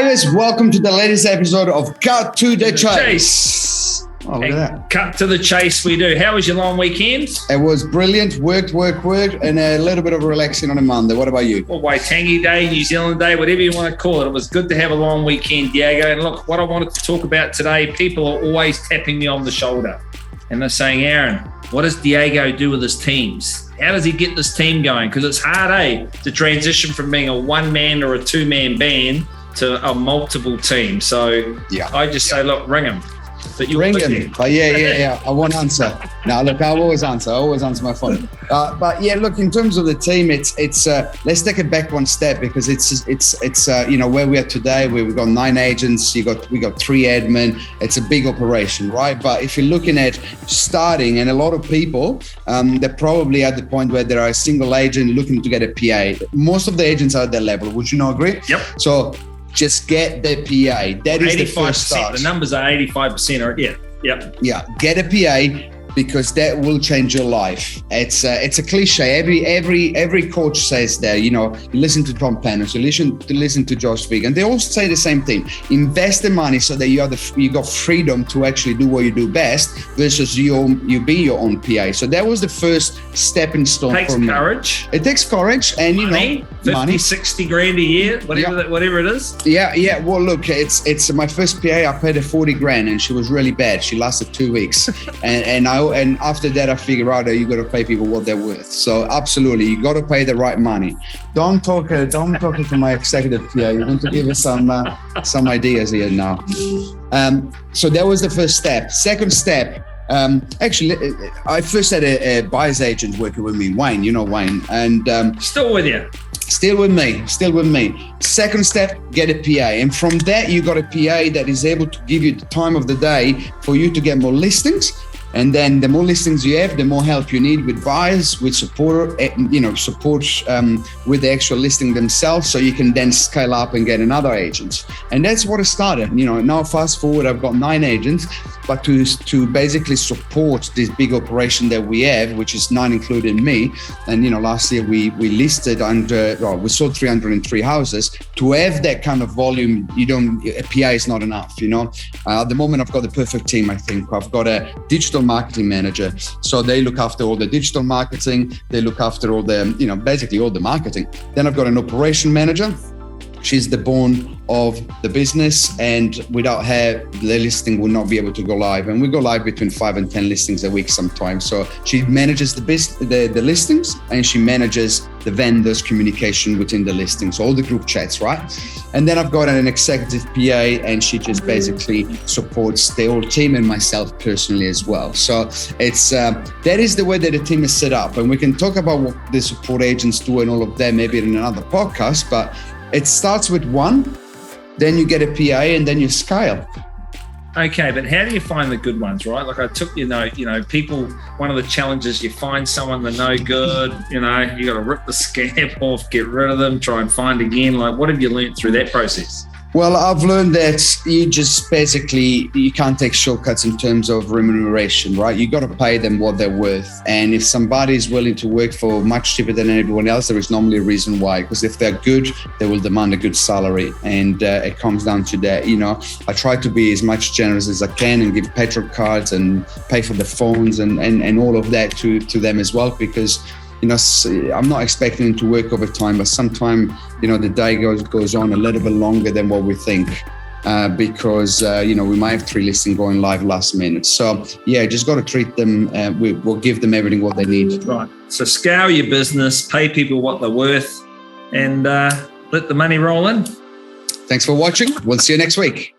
Davis, welcome to the latest episode of Cut to the Chase. Oh, look at that. Cut to the chase we do. How was your long weekend? It was brilliant. Worked, and a little bit of relaxing on a Monday. What about you? Well, Waitangi Day, New Zealand Day, whatever you want to call it. It was good to have a long weekend, Diego. And look, what I wanted to talk about today, people are always tapping me on the shoulder. And they're saying, Aaron, what does Diego do with his teams? How does he get this team going? Because it's hard, to transition from being a one-man or a two-man band to a multiple team. So I just say, look, ring him. But you ring him. But yeah. I won't answer. Now, look, I'll always answer. I always answer my phone. But yeah, look, in terms of the team, it's let's take it back one step because it's where we are today, where we've got 9 agents, we got 3 admin. It's a big operation, right? But if you're looking at starting, and a lot of people, they're probably at the point where they're a single agent looking to get a PA. Most of the agents are at that level. Would you not agree? Yep. So just get the PA. That is the first start. The numbers are 85%. Yeah. Get a PA because that will change your life. It's a cliche. Every coach says that. You listen to Tom Panos, you listen to Josh Vegan. They all say the same thing. Invest the money so that you got freedom to actually do what you do best versus you be your own PA. So that was the first stepping stone for me. It takes courage and money, 50, 60 grand a year, whatever it is. Yeah. Well, look, it's my first PA. I paid her 40 grand and she was really bad. She lasted 2 weeks, and after that, I figured out that you got to pay people what they're worth. So absolutely, you got to pay the right money. Don't talk to my executive PA. You're going to give us some ideas here now. So that was the first step. Second step. Actually, I first had a buyer's agent working with me, Wayne. You know Wayne, and still with you. Still with me. Second step, get a PA. And from that, you got a PA that is able to give you the time of the day for you to get more listings. And then the more listings you have, the more help you need with buyers, with support with the actual listing themselves, so you can then scale up and get another agent. And that's what it started. Now fast forward, I've got 9 agents, but to basically support this big operation that we have, which is 9 including me. And last year we listed we sold 303 houses. To have that kind of volume, a PA is not enough. At the moment, I've got the perfect team. I think I've got a digital marketing manager, so they look after all the digital marketing, they look after all the basically all the marketing. Then I've got an operation manager. She's the bone of the business, and without her, the listing will not be able to go live. And we go live between 5 and 10 listings a week sometimes. So she manages the listings, and she manages the vendors' communication within the listings, all the group chats, right? And then I've got an executive PA, and she just basically supports the whole team and myself personally as well. So it's that is the way that the team is set up, and we can talk about what the support agents do and all of that maybe in another podcast. But it starts with 1, then you get a PA, and then you scale. Okay, but how do you find the good ones, right? Like I took, people, one of the challenges, you find someone they're no good, you got to rip the scab off, get rid of them, try and find again. Like, what have you learned through that process? Well, I've learned that you can't take shortcuts in terms of remuneration, right? You got to pay them what they're worth. And if somebody is willing to work for much cheaper than everyone else, there is normally a reason why. Because if they're good, they will demand a good salary. And it comes down to that. I try to be as much generous as I can and give petrol cards and pay for the phones and all of that to them as well, because I'm not expecting them to work overtime, but sometimes, the day goes on a little bit longer than what we think, because, we might have 3 listings going live last minute. So, just got to treat them, we'll give them everything what they need. Right. So scale your business, pay people what they're worth, and let the money roll in. Thanks for watching. We'll see you next week.